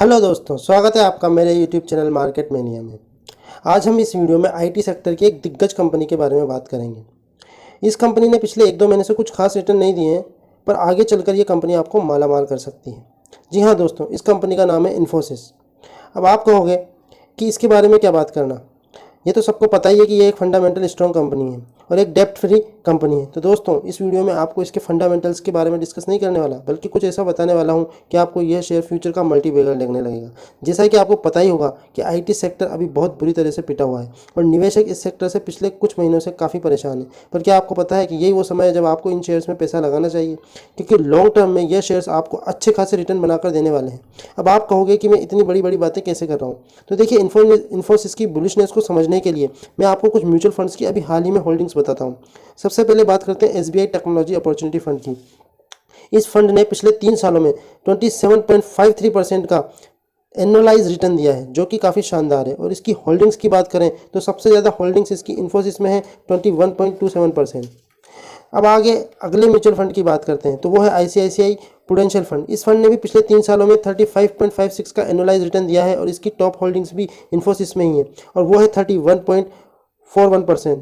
Hello दोस्तों, स्वागत है आपका मेरे यूट्यूब चैनल मार्केट मेनिया में। आज हम इस वीडियो में आईटी सेक्टर की एक दिग्गज कंपनी के बारे में बात करेंगे। इस कंपनी ने पिछले 1-2 महीने से कुछ खास रिटर्न नहीं दिए हैं, पर आगे चलकर ये कंपनी आपको मालामाल कर सकती है। जी हाँ दोस्तों, इस कंपनी का नाम है इन्फोसिस। अब आप कहोगे कि इसके बारे में क्या बात करना, ये तो सबको पता ही है कि ये एक फंडामेंटल स्ट्रॉन्ग कंपनी है और एक डेप्ट फ्री कंपनी है। तो दोस्तों, इस वीडियो में आपको इसके फंडामेंटल्स के बारे में डिस्कस नहीं करने वाला, बल्कि कुछ ऐसा बताने वाला हूं कि आपको यह शेयर फ्यूचर का मल्टीबैगर लगने लगेगा। जैसा कि आपको पता ही होगा कि आईटी सेक्टर अभी बहुत बुरी तरह से पिटा हुआ है और निवेशक इस सेक्टर से पिछले कुछ महीनों से काफ़ी परेशान है। पर क्या आपको पता है कि यही वो समय है जब आपको इन शेयर्स में पैसा लगाना चाहिए, क्योंकि लॉन्ग टर्म में यह शेयर्स आपको अच्छे खासे रिटर्न बनाकर देने वाले हैं। अब आप कहोगे कि मैं इतनी बड़ी बड़ी बातें कैसे कर रहा हूँ, तो देखिए, इन्फोसिस की बुलिशनेस को समझने के लिए मैं आपको कुछ म्यूचुअल फंड्स की अभी हाल ही में होल्डिंग्स बताता हूँ। सबसे पहले बात करते हैं एसबीआई टेक्नोलॉजी अपॉर्चुनिटी फंड की। इस फंड ने पिछले 3 सालों में 27.53% का एनुअलाइज रिटर्न दिया है, जो कि काफ़ी शानदार है। और इसकी होल्डिंग्स की बात करें तो सबसे ज़्यादा होल्डिंग्स इसकी इन्फोसिस में है, 21.27%। अब आगे अगले म्यूचुअल फंड की बात करते हैं, तो वो है आईसीआईसीआई प्रूडेंशियल फंड। इस फंड ने भी पिछले 3 सालों में 35.56 का एनुअलाइज रिटर्न दिया है और इसकी टॉप होल्डिंग्स भी इन्फोसिस में ही है और वो है 31.41%।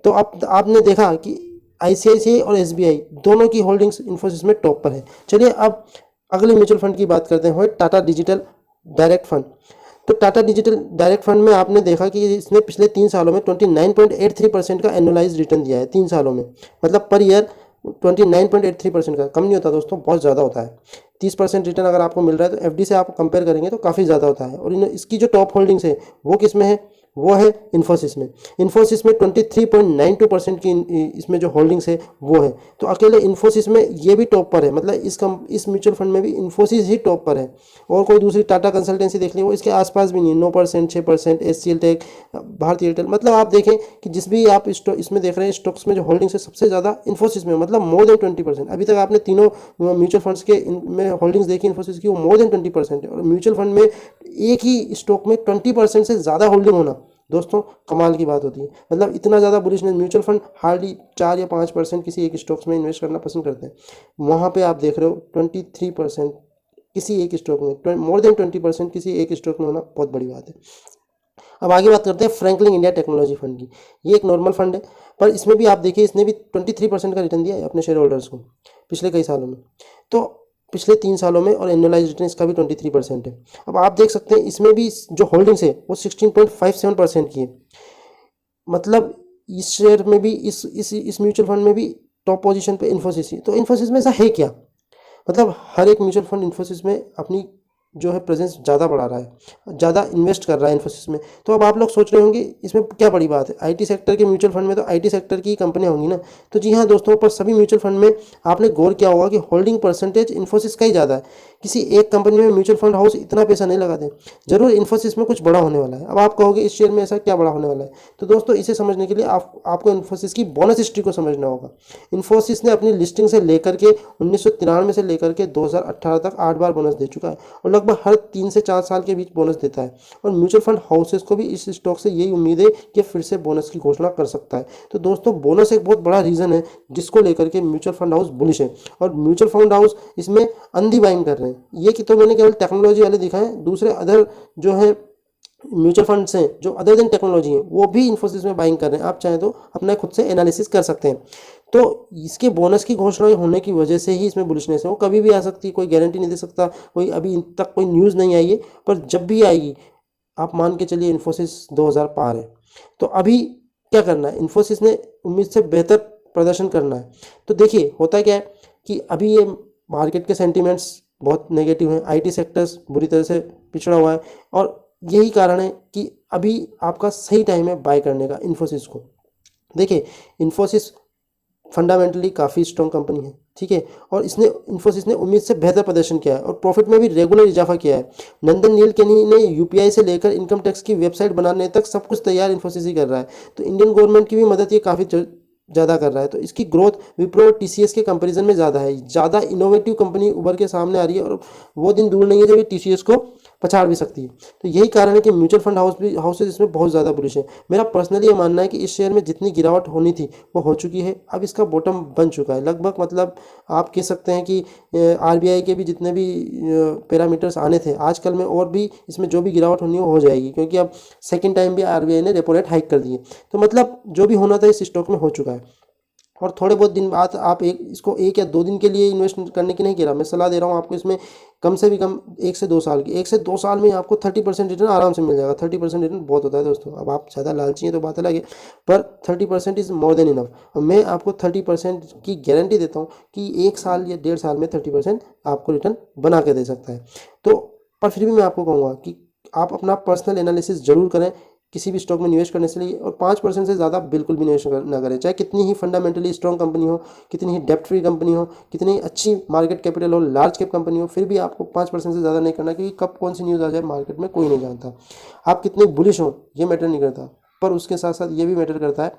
तो आपने देखा कि आईसीआईसीआई और एसबीआई दोनों की होल्डिंग्स इन्फोसिस में टॉप पर है। चलिए अब अगले म्यूचुअल फंड की बात करते हैं, टाटा डिजिटल डायरेक्ट फंड। तो टाटा डिजिटल डायरेक्ट फंड में आपने देखा कि इसने पिछले 3 सालों में 29.83% का एनुअलाइज रिटर्न दिया है। 3 सालों में मतलब पर ईयर 29.83% का, कम नहीं होता दोस्तों, बहुत ज़्यादा होता है। 30% रिटर्न अगर आपको मिल रहा है तो एफडी से आप कंपेयर करेंगे तो काफ़ी ज़्यादा होता है। और इसकी जो टॉप होल्डिंग्स है वो किस में है, वो है इन्फोसिस में। इन्फोसिस में 23.92% की इसमें जो होल्डिंग्स है वो है। तो अकेले इन्फोसिस में ये भी टॉप पर है, मतलब इस म्यूचुअल फंड में भी इन्फोसिस ही टॉप पर है। और कोई दूसरी टाटा कंसल्टेंसी देख ली, वो इसके आसपास भी नहीं है, 9%, 6%, एचसीएल टेक, भारतीय एयरटेल। मतलब आप देखें कि जिस भी आप इसमें देख रहे हैं स्टॉक्स में जो होल्डिंग्स है सबसे ज़्यादा इन्फोसिस में, मतलब मोर देन 20%। अभी तक आपने तीनों म्यूचुअल फंड्स के में होल्डिंग्स देखी इन्फोसिस की, वो मोर देन 20% है। और म्यूचुअल फंड में एक ही स्टॉक में 20% से ज़्यादा होल्डिंग होना दोस्तों कमाल की बात होती है। मतलब इतना ज़्यादा बुलिशनेस, म्यूचुअल फंड हार्डली 4 या 5% किसी एक स्टॉक्स में इन्वेस्ट करना पसंद करते हैं। वहाँ पे आप देख रहे हो 23% किसी एक स्टॉक में, मोर देन 20% किसी एक स्टॉक में होना बहुत बड़ी बात है। अब आगे बात करते हैं फ्रैंकलिन इंडिया टेक्नोलॉजी फंड की। ये एक नॉर्मल फंड है, पर इसमें भी आप देखिए इसने भी 23% का रिटर्न दिया है अपने शेयर होल्डर्स को पिछले कई सालों में। तो पिछले 3 सालों में, और एनुअलाइज रिटर्न इसका भी 23% है। अब आप देख सकते हैं इसमें भी जो होल्डिंग्स है वो 16.57% की है। मतलब इस शेयर में भी, इस म्यूचुअल फंड में भी टॉप पोजीशन पे इन्फोसिस ही। तो इन्फोसिस में ऐसा है क्या, मतलब हर एक म्यूचुअल फंड इन्फोसिस में अपनी जो है प्रेजेंस ज़्यादा बढ़ा रहा है, ज़्यादा इन्वेस्ट कर रहा है इन्फोसिस में। तो अब आप लोग सोच रहे होंगे इसमें क्या बड़ी बात है, आईटी सेक्टर के म्यूचुअल फंड में तो आईटी सेक्टर की कंपनियां होंगी ना। तो जी हाँ दोस्तों, पर सभी म्यूचुअल फंड में आपने गौर किया होगा कि होल्डिंग परसेंटेज इन्फोसिस का ही ज़्यादा है। किसी एक कंपनी में म्यूचुअल फंड हाउस इतना पैसा नहीं लगाते। जरूर इन्फोसिस में कुछ बड़ा होने वाला है। अब आप कहोगे इस शेयर में ऐसा क्या बड़ा होने वाला है, तो दोस्तों इसे समझने के लिए आपको इन्फोसिस की बोनस हिस्ट्री को समझना होगा। इन्फोसिस ने अपनी लिस्टिंग से लेकर के 1993 से लेकर के 2018 तक 8 बार बोनस दे चुका है और लगभग हर 3 से 4 साल के बीच बोनस देता है। और म्यूचुअल फंड हाउसेस को भी इस स्टॉक से यही उम्मीद है कि फिर से बोनस की घोषणा कर सकता है। तो दोस्तों, बोनस एक बहुत बड़ा रीजन है जिसको लेकर के म्यूचुअल फंड हाउस बुलिश है और म्यूचुअल फंड हाउस इसमें अंधी बाइंग कर रहे हैं। ये कि तो मैंने केवल टेक्नोलॉजी वाले दिखाए, दूसरे अदर जो है म्यूचुअल फंड्स हैं जो अदर देन टेक्नोलॉजी है वो भी इन्फोसिस में बाइंग कर रहे हैं। आप चाहें तो अपना खुद से एनालिसिस कर सकते हैं। तो इसके बोनस की घोषणा होने की वजह से ही इसमें बुलिशनेस है। वो कभी भी आ सकती है, कोई गारंटी नहीं दे सकता, कोई अभी तक कोई न्यूज़ नहीं आई है, पर जब भी आएगी आप मान के चलिए इन्फोसिस 2000 पार है। तो अभी क्या करना है, इन्फोसिस ने उम्मीद से बेहतर प्रदर्शन करना है। तो देखिए होता क्या है कि अभी ये मार्केट के सेंटिमेंट्स बहुत नेगेटिव हैं, आईटी सेक्टर्स बुरी तरह से पिछड़ा हुआ है और यही कारण है कि अभी आपका सही टाइम है बाय करने का इन्फोसिस को। देखिए, इन्फोसिस फंडामेंटली काफ़ी स्ट्रॉन्ग कंपनी है, ठीक है, और इन्फोसिस ने उम्मीद से बेहतर प्रदर्शन किया है और प्रॉफिट में भी रेगुलर इजाफा किया है। नंदन नीलकेनी ने यूपीआई से लेकर इनकम टैक्स की वेबसाइट बनाने तक सब कुछ तैयार इन्फोसिस ही कर रहा है। तो इंडियन गवर्नमेंट की भी मदद ये काफ़ी ज़्यादा कर रहा है। तो इसकी ग्रोथ विप्रो और टीसीएस के कंपैरिजन में ज़्यादा है। ज़्यादा इनोवेटिव कंपनी उभर के सामने आ रही है और वो दिन दूर नहीं है जब ये टीसीएस को पछाड़ भी सकती है। तो यही कारण है कि म्यूचुअल फंड हाउसेज इसमें बहुत ज़्यादा बुलिश है। मेरा पर्सनली ये मानना है कि इस शेयर में जितनी गिरावट होनी थी वो हो चुकी है, अब इसका बॉटम बन चुका है लगभग। मतलब आप कह सकते हैं कि आरबीआई के भी जितने भी पैरामीटर्स आने थे आजकल में, और भी इसमें जो भी गिरावट होनी है वो हो जाएगी, क्योंकि अब सेकेंड टाइम भी आरबीआई ने रेपो रेट हाइक कर दी है। तो मतलब जो भी होना था इस स्टॉक में हो चुका है। और थोड़े बहुत दिन बाद आप इसको 1 या 2 दिन के लिए इन्वेस्ट करने की नहीं कह रहा, मैं सलाह दे रहा हूँ आपको इसमें कम से भी कम 1 से 2 साल की, 1 से 2 साल में आपको 30% रिटर्न आराम से मिल जाएगा। 30% रिटर्न बहुत होता है दोस्तों। अब आप ज़्यादा लालची हैं तो बात अलग है, पर 30% इज़ मोर देन इनफ। और मैं आपको 30% की गारंटी देता हूँ कि 1 साल या 1.5 साल में 30% आपको रिटर्न बना के दे सकता है। तो पर फिर भी मैं आपको कहूँगा कि आप अपना पर्सनल एनालिसिस जरूर करें किसी भी स्टॉक में निवेश करने से लिए, और 5% से ज़्यादा बिल्कुल भी निवेश ना करें। चाहे कितनी ही फंडामेंटली स्ट्रॉन्ग कंपनी हो, कितनी ही डेप्ट फ्री कंपनी हो, कितनी ही अच्छी मार्केट कैपिटल हो, लार्ज कैप कंपनी हो, फिर भी आपको 5% से ज़्यादा नहीं करना, क्योंकि कब कौन सी न्यूज़ आ जाए मार्केट में कोई नहीं जानता। आप कितने बुलिश हो ये मैटर नहीं करता, पर उसके साथ साथ ये भी मैटर करता है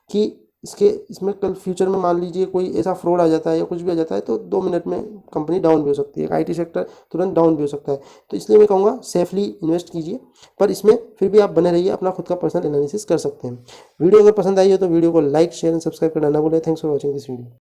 कि इसमें कल फ्यूचर में मान लीजिए कोई ऐसा फ्रॉड आ जाता है या कुछ भी आ जाता है तो 2 मिनट में कंपनी डाउन भी हो सकती है, आईटी सेक्टर तुरंत डाउन भी हो सकता है। तो इसलिए मैं कहूँगा सेफली इन्वेस्ट कीजिए, पर इसमें फिर भी आप बने रहिए, अपना खुद का पर्सनल एनालिसिस कर सकते हैं। वीडियो अगर पसंद आई हो तो वीडियो को लाइक शेयर एंड सब्सक्राइब करना ना भूलें। Thanks for watching this video.